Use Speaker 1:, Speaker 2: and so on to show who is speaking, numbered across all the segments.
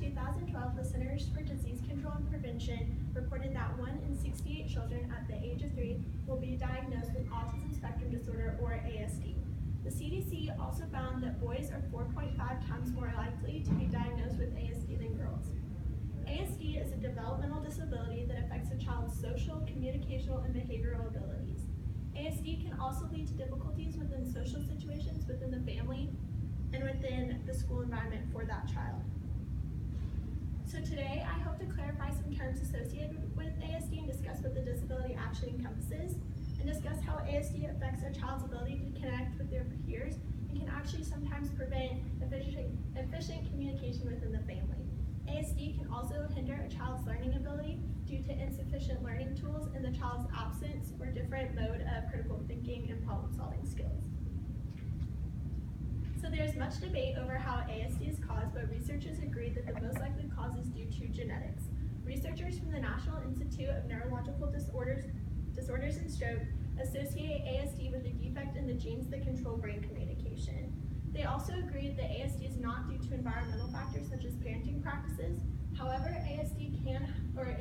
Speaker 1: 2012, the Centers for Disease Control and Prevention reported that 1 in 68 children at the age of 3 will be diagnosed with autism spectrum disorder, or ASD. The CDC also found that boys are 4.5 times more likely to be diagnosed with ASD than girls. ASD is a developmental disability that affects a child's social, communicational, and behavioral abilities. ASD can also lead to difficulties within social situations, within the family, and within the school environment for that child. So today, I hope to clarify some terms associated with ASD and discuss what the disability actually encompasses, and discuss how ASD affects a child's ability to connect with their peers and can actually sometimes prevent efficient communication within the family. ASD can also hinder a child's learning ability due to insufficient learning tools in the child's absence or different mode of critical thinking and problem-solving skills. So there's much debate over how ASD is caused, but researchers agree that the most likely cause is due to genetics. Researchers from the National Institute of Neurological Disorders and Stroke associate ASD with a defect in the genes that control brain communication. They also agree that ASD is not due to environmental factors such as parenting practices. However,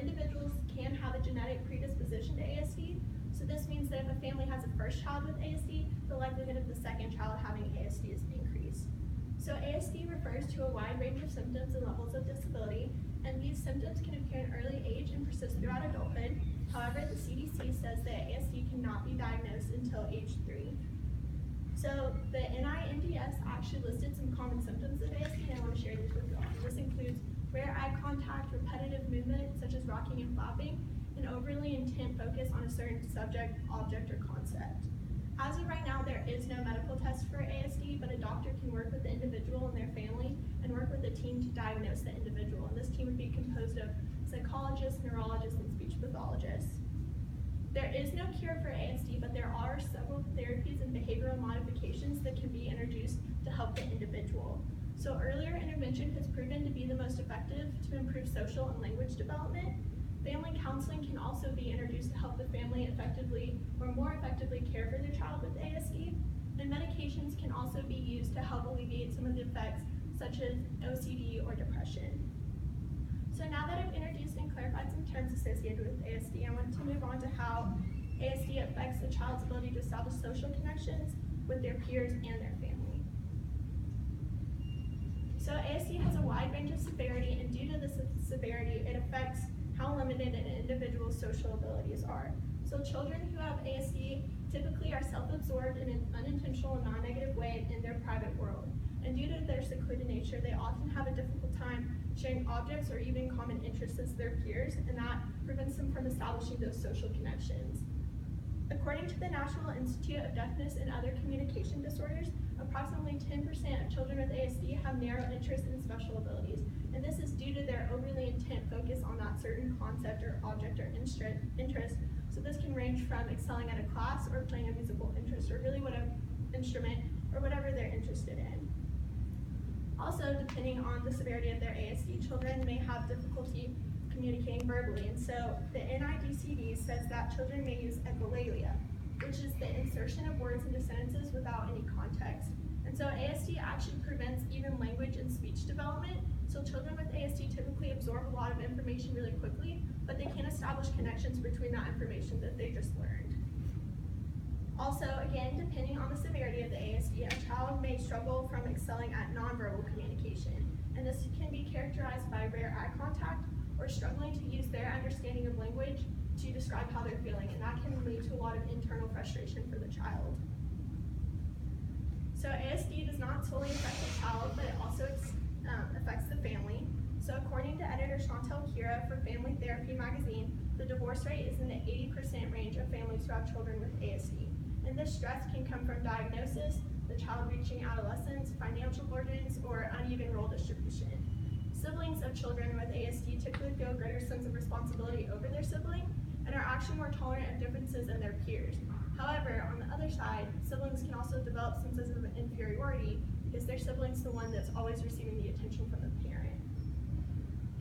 Speaker 1: individuals can have a genetic predisposition to ASD. So this means that if a family has a first child with ASD, the likelihood of the second child having ASD is increased. So ASD refers to a wide range of symptoms and levels of disability, and these symptoms can appear in early age and persist throughout adulthood. However, the CDC says that ASD cannot be diagnosed until age 3. So the NINDS actually listed some common symptoms of ASD, and I want to share these with you all. This includes rare eye contact, repetitive movement such as rocking and flapping, and overly intent focus on a certain subject, object, or concept. As of right now, there is no medical test for ASD, but a doctor can work with the individual and their family and work with a team to diagnose the individual. And this team would be composed of psychologists, neurologists, and speech pathologists. There is no cure for ASD, but there are several therapies and behavioral modifications that can be introduced to help the individual. So earlier intervention has proven to be the most effective to improve social and language development. Family counseling can also be introduced to help the family effectively or more effectively care for their child with ASD. And medications can also be used to help alleviate some of the effects such as OCD or depression. So now that I've introduced and clarified some terms associated with ASD, I want to move on to how ASD affects a child's ability to establish social connections with their peers and their family. So ASD has a wide range of severity, and due to this severity, it affects how limited an individual's social abilities are. So children who have ASD typically are self-absorbed in an unintentional and non-negative way in their private world. And due to their secluded nature, they often have a difficult time sharing objects or even common interests as their peers, and that prevents them from establishing those social connections. According to the National Institute of Deafness and Other Communication Disorders, approximately 10% of children with ASD have narrow interest in special abilities, and this is due to their overly intent focus on that certain concept or object or interest. So this can range from excelling at a class or playing a musical interest, or really whatever instrument or whatever they're interested in. Also, depending on the severity of their ASD, children may have difficulty communicating verbally, and so the NIDCD says that children may use echolalia, which is the insertion of words into sentences without any context. And so ASD actually prevents even language and speech development. So children with ASD typically absorb a lot of information really quickly, but they can't establish connections between that information that they just learned. Also, again, depending on the severity of the ASD, a child may struggle from excelling at nonverbal communication. And this can be characterized by rare eye contact or struggling to use their understanding of language to describe how they're feeling, and that can lead to a lot of internal frustration for the child. So ASD does not solely affect the child, but it also affects the family. So according to editor Chantel Kira for Family Therapy magazine, the divorce rate is in the 80% range of families who have children with ASD. And this stress can come from diagnosis, the child reaching adolescence, financial burdens, or uneven role distribution. Siblings of children with ASD typically feel a greater sense of responsibility over their sibling and are actually more tolerant of differences in their peers. However, on the other side, siblings can also develop senses of inferiority because their sibling's the one that's always receiving the attention from the parent.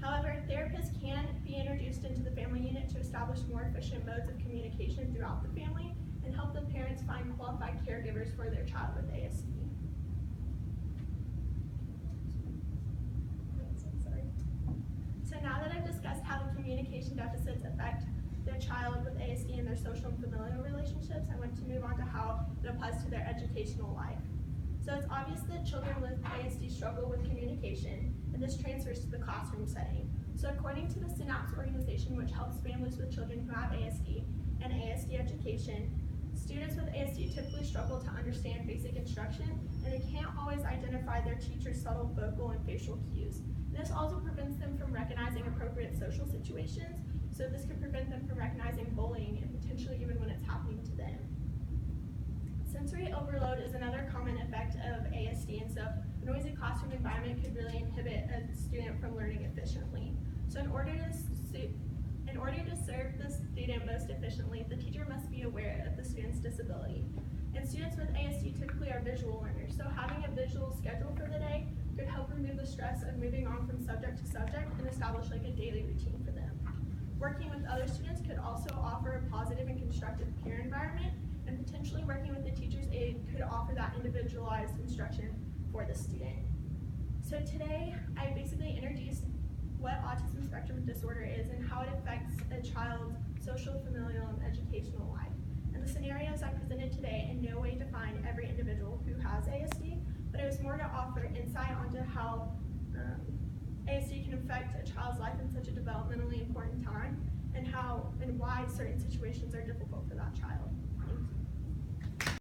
Speaker 1: However, therapists can be introduced into the family unit to establish more efficient modes of communication throughout the family and help the parents find qualified caregivers for their child with ASD. communication deficits affect the child with ASD in their social and familial relationships, I want to move on to how it applies to their educational life. So it's obvious that children with ASD struggle with communication, and this transfers to the classroom setting. So according to the Synapse organization, which helps families with children who have ASD and ASD education, students with ASD typically struggle to understand basic instruction, and they can't always identify their teacher's subtle vocal and facial cues. This also prevents them from recognizing appropriate social situations, so this could prevent them from recognizing bullying and potentially even when it's happening to them. Sensory overload is another common effect of ASD, and so a noisy classroom environment could really inhibit a student from learning efficiently. So in order to serve the student most efficiently, the teacher must be aware of the student's disability. And students with ASD typically are visual learners, so having a visual schedule for the day could help remove the stress of moving on from subject to subject and establish like a daily routine for them. Working with other students could also offer a positive and constructive peer environment, and potentially working with the teacher's aide could offer that individualized instruction for the student. So today, I basically introduced what autism spectrum disorder is and how it affects a child's social, familial, and educational life. And the scenarios I presented today in no way define every individual who has ASD, but it was more to offer insight onto how ASD can affect a child's life in such a developmentally important time, and why certain situations are difficult for that child. Thank you.